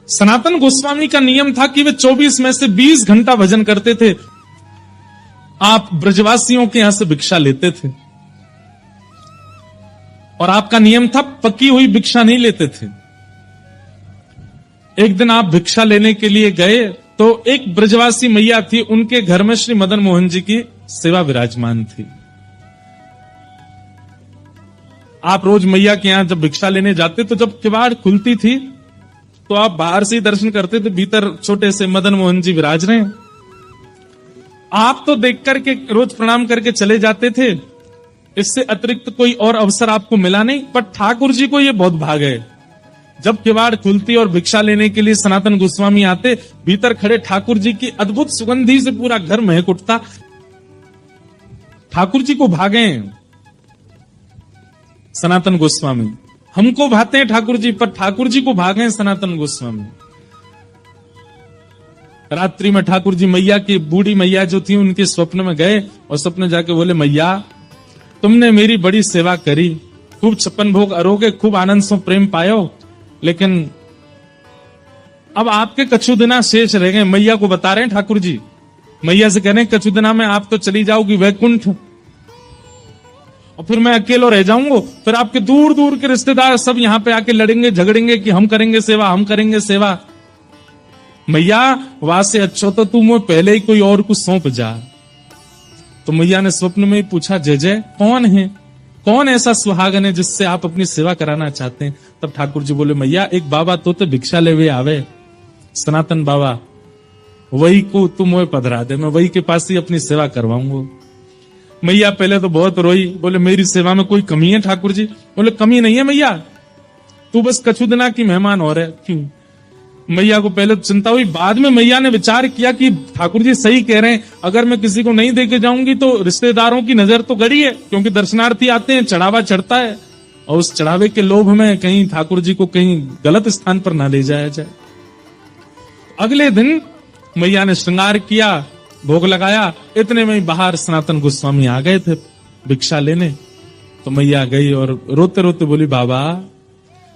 सनातन गोस्वामी का नियम था कि वे 24 में से 20 घंटा भजन करते थे। आप ब्रजवासियों के यहां से भिक्षा लेते थे और आपका नियम था पकी हुई भिक्षा नहीं लेते थे। एक दिन आप भिक्षा लेने के लिए गए तो एक ब्रजवासी मैया थी, उनके घर में श्री मदन मोहन जी की सेवा विराजमान थी। आप रोज मैया के यहां जब भिक्षा लेने जाते तो जब किवाड़ खुलती थी तो आप बाहर से ही दर्शन करते थे, भीतर छोटे से मदन मोहन जी विराज रहे हैं। आप तो देख करके रोज प्रणाम करके चले जाते थे, इससे अतिरिक्त कोई और अवसर आपको मिला नहीं। पर ठाकुर जी को यह बहुत भाग है, जब किवाड़ खुलती और भिक्षा लेने के लिए सनातन गोस्वामी आते, भीतर खड़े ठाकुर जी की अद्भुत सुगंधी से पूरा घर महक उठता। ठाकुर जी को भागे सनातन गोस्वामी, हमको भाते हैं ठाकुर जी, पर ठाकुर जी को भागे सनातन गोस्वामी। रात्रि में ठाकुर जी मैया की बूढ़ी मैया जो थी उनके स्वप्न में गए और स्वप्न जाके बोले, मैया तुमने मेरी बड़ी सेवा करी, खूब 56 भोग अरोगे, खूब आनंद से प्रेम पायो, लेकिन अब आपके कछु दिना शेष रह गए। मैया को बता रहे हैं ठाकुर जी, मैया से कह रहे हैं कछु दिना में आप तो चली जाओगी वैकुंठ और फिर मैं अकेला रह जाऊंगा। फिर आपके दूर दूर के रिश्तेदार सब यहां पे आके लड़ेंगे झगड़ेंगे कि हम करेंगे सेवा, हम करेंगे सेवा। मैया वहां से अच्छा तो तू मुझे पहले ही कोई और कुछ सौंप जा। तो मैया ने स्वप्न में ही पूछा, जय जय कौन है, कौन ऐसा सुहागन है जिससे आप अपनी सेवा कराना चाहते हैं? तब ठाकुर जी बोले, मैया एक बाबा तो भिक्षा ले वे आवे, सनातन बाबा, वही को तुम मुझे पधरा दे, मैं वही के पास ही अपनी सेवा करवाऊंगा। मैया पहले तो बहुत रोई, बोले मेरी सेवा में कोई कमी है ठाकुर जी? बोले कमी नहीं है मैया, तू बस कछु दिना की मेहमान हो रहे। क्यों? मैया को पहले तो चिंता हुई, बाद में मैया ने विचार किया कि ठाकुर जी सही कह रहे हैं, अगर मैं किसी को नहीं देके जाऊंगी तो रिश्तेदारों की नजर तो गड़ी है, क्योंकि दर्शनार्थी आते हैं, चढ़ावा चढ़ता है, और उस चढ़ावे के लोभ में कहीं ठाकुर जी को कहीं गलत स्थान पर ना ले जाया जाए। अगले दिन मैया ने श्रृंगार किया, भोग लगाया, इतने में ही बाहर सनातन गोस्वामी आ गए थे भिक्षा लेने। तो मैया गई और रोते रोते बोली, बाबा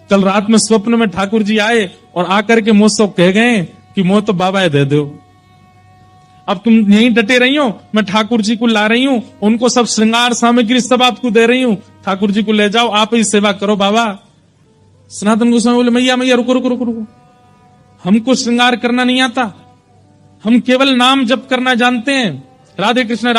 कल रात में स्वप्न में ठाकुर जी आए और आकर के मुझसे कह गए कि मोह तो बाबा दे दो, अब तुम यहीं डटे रही हो, मैं ठाकुर जी को ला रही हूं, उनको सब श्रृंगार सामग्री सब आपको दे रही हूं, ठाकुर जी को ले जाओ, आप ही सेवा करो बाबा। सनातन गोस्वामी बोले, मैया मैया रुको रुको रुको रुको, हमको श्रृंगार करना नहीं आता, हम केवल नाम जप करना जानते हैं, राधे कृष्ण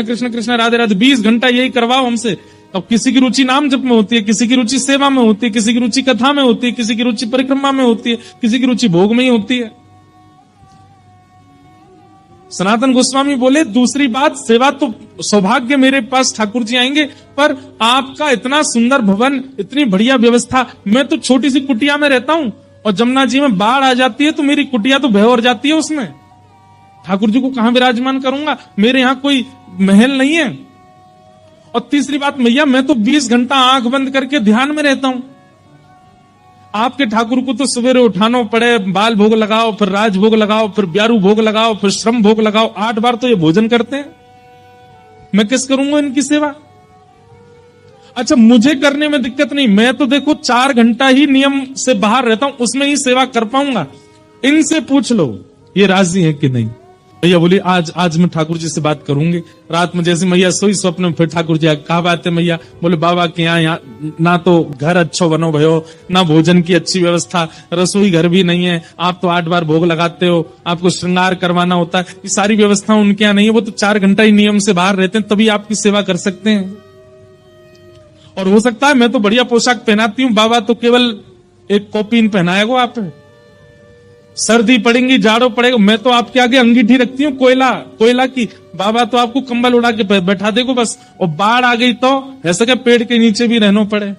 कृष्ण कृष्ण राधे राधे, 20 घंटा यही करवाओ हमसे। अब किसी की रुचि नाम जप में होती है, किसी की रुचि सेवा में होती है, किसी की रुचि कथा में होती है, किसी की रुचि परिक्रमा में होती है, किसी की रुचि भोग में ही होती है। सनातन गोस्वामी बोले, दूसरी बात, सेवा तो सौभाग्य मेरे पास ठाकुर जी आएंगे, पर आपका इतना सुंदर भवन, इतनी बढ़िया व्यवस्था, मैं तो छोटी सी कुटिया में रहता हूं और जमुना जी में बाढ़ आ जाती है तो मेरी कुटिया तो भय और जाती है, उसमें ठाकुर जी को कहां विराजमान करूंगा, मेरे यहां कोई महल नहीं है। और तीसरी बात, मैया मैं तो 20 घंटा आंख बंद करके ध्यान में रहता हूं, आपके ठाकुर को तो सवेरे उठाना पड़े, बाल भोग लगाओ, फिर राज भोग लगाओ, फिर ब्यारू भोग लगाओ, फिर श्रम भोग लगाओ, 8 बार तो ये भोजन करते हैं, मैं किस करूंगा इनकी सेवा? अच्छा मुझे करने में दिक्कत नहीं, मैं तो देखो 4 घंटा ही नियम से बाहर रहता हूं, उसमें ही सेवा कर पाऊंगा, इनसे पूछ लो ये राजी है कि नहीं। भैया बोली, आज मैं ठाकुर जी से बात करूंगी। रात में जैसे मैया सोई, स्वप्न में फिर ठाकुर जी कहा बात है मैया? बोले, बाबा के यहाँ ना तो घर अच्छो बनो भयो, ना भोजन की अच्छी व्यवस्था, रसोई घर भी नहीं है, आप तो 8 बार भोग लगाते हो, आपको श्रृंगार करवाना होता है, ये सारी व्यवस्था उनके यहाँ नहीं है, वो तो 4 घंटा ही नियम से बाहर रहते हैं, तभी आपकी सेवा कर सकते हैं। और हो सकता है मैं तो बढ़िया पोशाक पहनाती हूँ, बाबा तो केवल एक कॉपीन पहनाएगा आप, सर्दी पड़ेगी, जाड़ो पड़ेगा, मैं तो आपके आगे अंगीठी रखती हूँ कोयला की, बाबा तो आपको कंबल उड़ा के बैठा देगो बस, और बाढ़ आ गई तो ऐसा क्या पेड़ के नीचे भी रहना पड़े।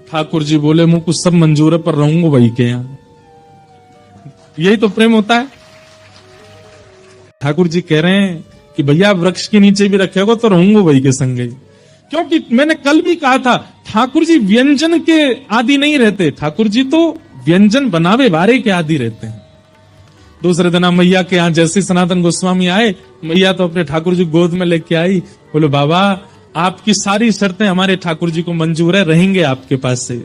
ठाकुर जी बोले, मुझको सब मंजूर है, पर रहूंगा वही के यहाँ। यही तो प्रेम होता है। ठाकुर जी कह रहे हैं कि भैया वृक्ष के नीचे भी रखेगा तो रहूंगा वही के संग, क्योंकि मैंने कल भी कहा था, ठाकुर जी व्यंजन के आदि नहीं रहते, ठाकुर जी तो व्यंजन बनावे बारे के आदि रहते हैं। दूसरे दिन मैया के यहाँ जैसे सनातन गोस्वामी आए, मैया तो अपने ठाकुर जी गोद में लेके आई, बोले, बाबा आपकी सारी शर्तें हमारे ठाकुर जी को मंजूर है, रहेंगे आपके पास से।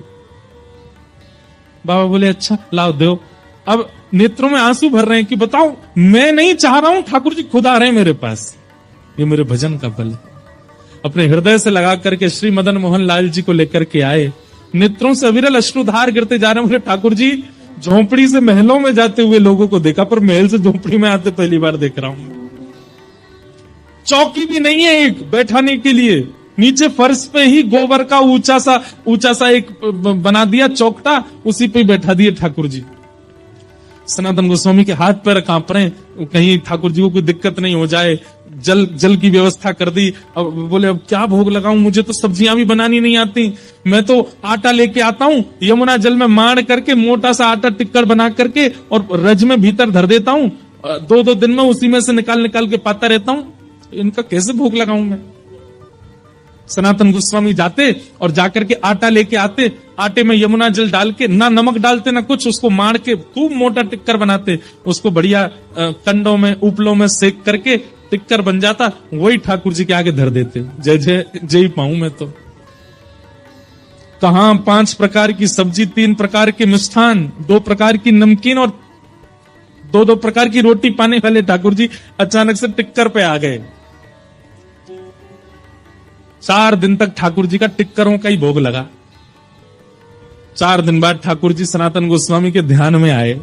बाबा बोले अच्छा लाओ दो। अब नेत्रों में आंसू भर रहे हैं कि बताओ, मैं नहीं चाह रहा हूं, ठाकुर जी खुद आ रहे हैं मेरे पास। ये मेरे भजन का बल है। अपने हृदय से लगा करके श्री मदन मोहन लाल जी को लेकर के आए। नेत्रों से अविरल अश्रुधार गिरते जा रहे हैं। बोले ठाकुर जी, झोंपड़ी से महलों में जाते हुए लोगों को देखा, पर महल से झोंपड़ी में आते पहली बार देख रहा हूं। चौकी भी नहीं है एक बैठाने के लिए, नीचे फर्श पे ही गोबर का ऊंचा सा एक बना दिया चौकटा, उसी पे बैठा दिए ठाकुर जी। सनातन गोस्वामी के हाथ पैर कांप रहे, कहीं ठाकुर जी को कोई दिक्कत नहीं हो जाए। जल की व्यवस्था कर दी। अब बोले अब क्या भोग लगाऊं, मुझे तो सब्जियां भी बनानी नहीं आती। मैं तो आटा लेके आता हूं, यमुना जल में मार करके मोटा सा आटा टिक्कर बना करके और रज में भीतर धर देता हूं। 2-2 दिन में उसी में से निकाल के पाता रहता हूं। इनका कैसे भोग लगाऊं मैं। सनातन गोस्वामी जाते और जाकर के आटा लेके आते, आटे में यमुना जल डाल के, ना नमक डालते ना कुछ, उसको मार के खूब मोटा टिक्कर बनाते, उसको बढ़िया कंडों में उपलों में सेक करके टिक्कर बन जाता, वही ठाकुर जी के आगे धर देते। जय जय जय पाऊं मैं तो। कहां 5 प्रकार की सब्जी, 3 प्रकार के मिष्ठान, 2 प्रकार की नमकीन और 2-2 प्रकार की रोटी पाने वाले ठाकुर जी अचानक से टिक्कर पे आ गए। 4 दिन तक ठाकुर जी का टिक्करों का ही भोग लगा। 4 दिन बाद ठाकुर जी सनातन गोस्वामी के ध्यान में आए,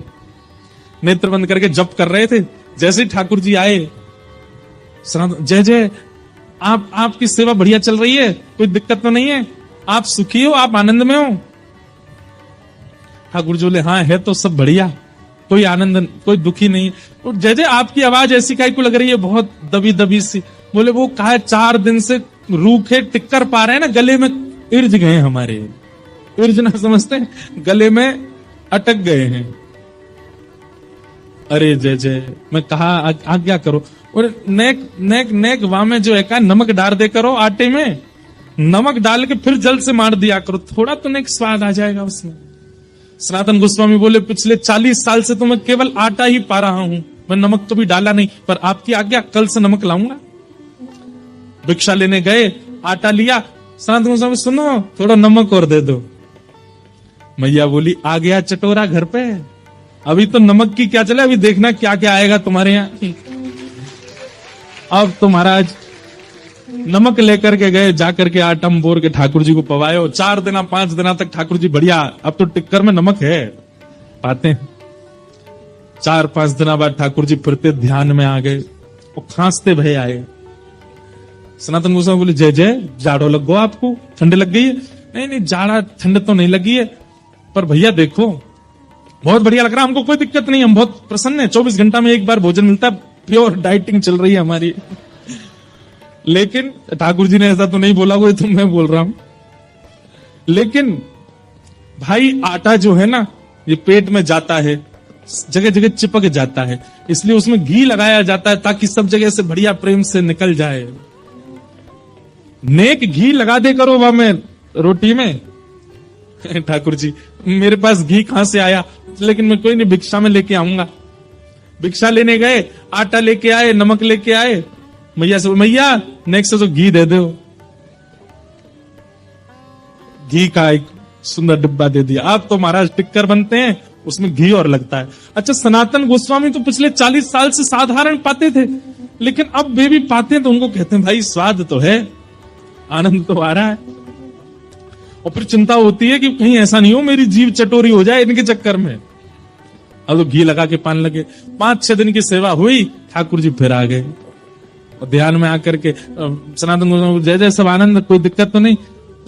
नेत्र बंद करके जप कर रहे थे। जैसे ही ठाकुर जी आए, सनातन जय जय, आपकी सेवा बढ़िया चल रही है, कोई दिक्कत तो नहीं है, आप सुखी हो, आप आनंद में हो। ठाकुर जी बोले हाँ है तो सब बढ़िया, कोई आनंद कोई दुखी नहीं। और जय जय आपकी आवाज ऐसी काहे को लग रही है, बहुत दबी दबी सी। बोले वो कहा 4 दिन से रूखे टिक्कर पा रहे हैं ना, गले में इर्ज गए हमारे। इर्ज ना समझते, गले में अटक गए हैं। अरे जय जय, मैं कहा आज्ञा करो। और नेक वाह में जो है का नमक डाल दे करो आटे में, नमक डाल के फिर जल से मार दिया करो, थोड़ा तो नेक स्वाद आ जाएगा उसमें। सनातन गोस्वामी बोले पिछले 40 साल से तो मैं केवल आटा ही पा रहा हूं, मैं नमक तो भी डाला नहीं, पर आपकी आज्ञा कल से नमक लाऊंगा। भिक्षा लेने गए, आटा लिया, सनातन गोस्वामी सुनो थोड़ा नमक और दे दो। मैया बोली आ गया चटोरा घर पे, अभी तो नमक की क्या चले, अभी देखना क्या क्या आएगा तुम्हारे यहाँ। अब तो महाराज नमक लेकर के गए, जाकर के आटा बोर के ठाकुर जी को पवायो। 4 दिन 5 दिन तक ठाकुर जी बढ़िया, अब तो टिक्कर में नमक है पाते हैं। 4-5 दिन बाद ठाकुर जी फिरते ध्यान में आ गए और खांसते भय आए। सनातन गोस्वामी बोले जय जय, जाड़ो लग गो आपको, ठंड लग गई है। नहीं जाड़ा ठंड तो नहीं लगी है, पर भैया देखो बहुत बढ़िया लग रहा है, हमको कोई दिक्कत नहीं, हम बहुत प्रसन्न है। 24 घंटा में एक बार भोजन मिलता है, प्योर डाइटिंग चल रही है हमारी। लेकिन ठाकुर जी ने ऐसा तो नहीं बोला, वो तो मैं बोल रहा हूं। लेकिन भाई आटा जो है ना, ये पेट में जाता है, जगह जगह चिपक जाता है, इसलिए उसमें घी लगाया जाता है ताकि सब जगह से बढ़िया प्रेम से निकल जाए। नेक घी लगा दे करो वह में रोटी में। ठाकुर जी मेरे पास घी कहां से आया, लेकिन मैं कोई नहीं, भिक्षा में लेके आऊंगा। भिक्षा लेने गए, आटा लेके आए, नमक लेके आए। मैया से मैया नेक्स्ट तो घी दे दो। घी का एक सुंदर डिब्बा दे दिया। आप तो महाराज टिक्कर बनते हैं, उसमें घी और लगता है। अच्छा सनातन गोस्वामी तो पिछले 40 साल से साधारण पाते थे, लेकिन अब वे भी पाते हैं तो उनको कहते हैं भाई स्वाद तो है, आनंद तो आ रहा है। और फिर चिंता होती है कि कहीं ऐसा नहीं हो मेरी जीभ चटोरी हो जाए इनके चक्कर में। अब तो घी लगा के पान लगे। 5-6 दिन की सेवा हुई, ठाकुर जी फिर आ गए और ध्यान में आकर के सनातन गोस्वामी जय जय, सब आनंद, कोई दिक्कत तो नहीं,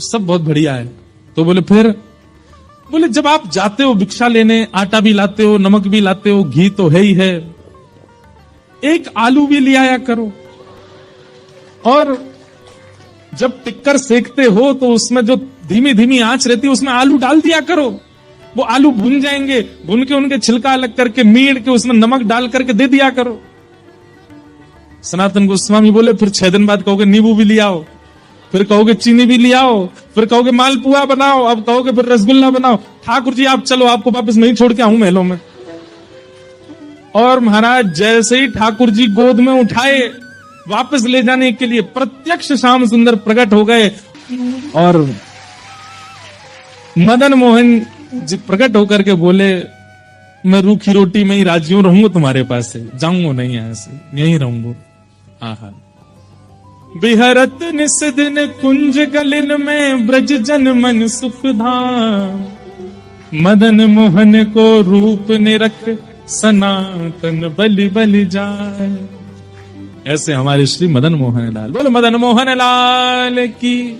सब बहुत बढ़िया है। तो बोले फिर, बोले जब आप जाते हो भिक्षा लेने, आटा भी लाते हो, नमक भी लाते हो, घी तो है ही है, एक आलू भी ले आया करो। और जब टिक्कर सेकते हो तो उसमें जो धीमी धीमी आंच रहती है उसमें आलू डाल दिया करो, वो आलू भुन जाएंगे, भुन के उनके छिलका अलग करके मीड़ के उसमें नमक डाल करके दे दिया करो। सनातन गोस्वामी बोले फिर 6 दिन बाद कहोगे नींबू भी ले आओ, फिर कहोगे चीनी भी ले आओ, फिर कहोगे मालपुआ बनाओ, अब कहोगे फिर रसगुल्ला बनाओ। ठाकुर जी आप चलो, आपको वापस नहीं छोड़ के आऊं महलों में। और महाराज जैसे ही ठाकुर जी गोद में उठाए वापस ले जाने के लिए, प्रत्यक्ष श्याम सुंदर प्रकट हो गए और मदन मोहन प्रकट होकर के बोले, मैं रूखी रोटी में ही राजी हूं, रहूंगा तुम्हारे पास से, जाऊंगा नहीं यहां से, यहीं रहूंगा। हाँ हाँ। बिहरत निस दिन कुंज गलिन में, ब्रज जन मन सुख धाम, मदन मोहन को रूप निरख, सनातन बलि बलि जाए। ऐसे हमारे श्री मदन मोहन लाल, बोलो मदन मोहन लाल की।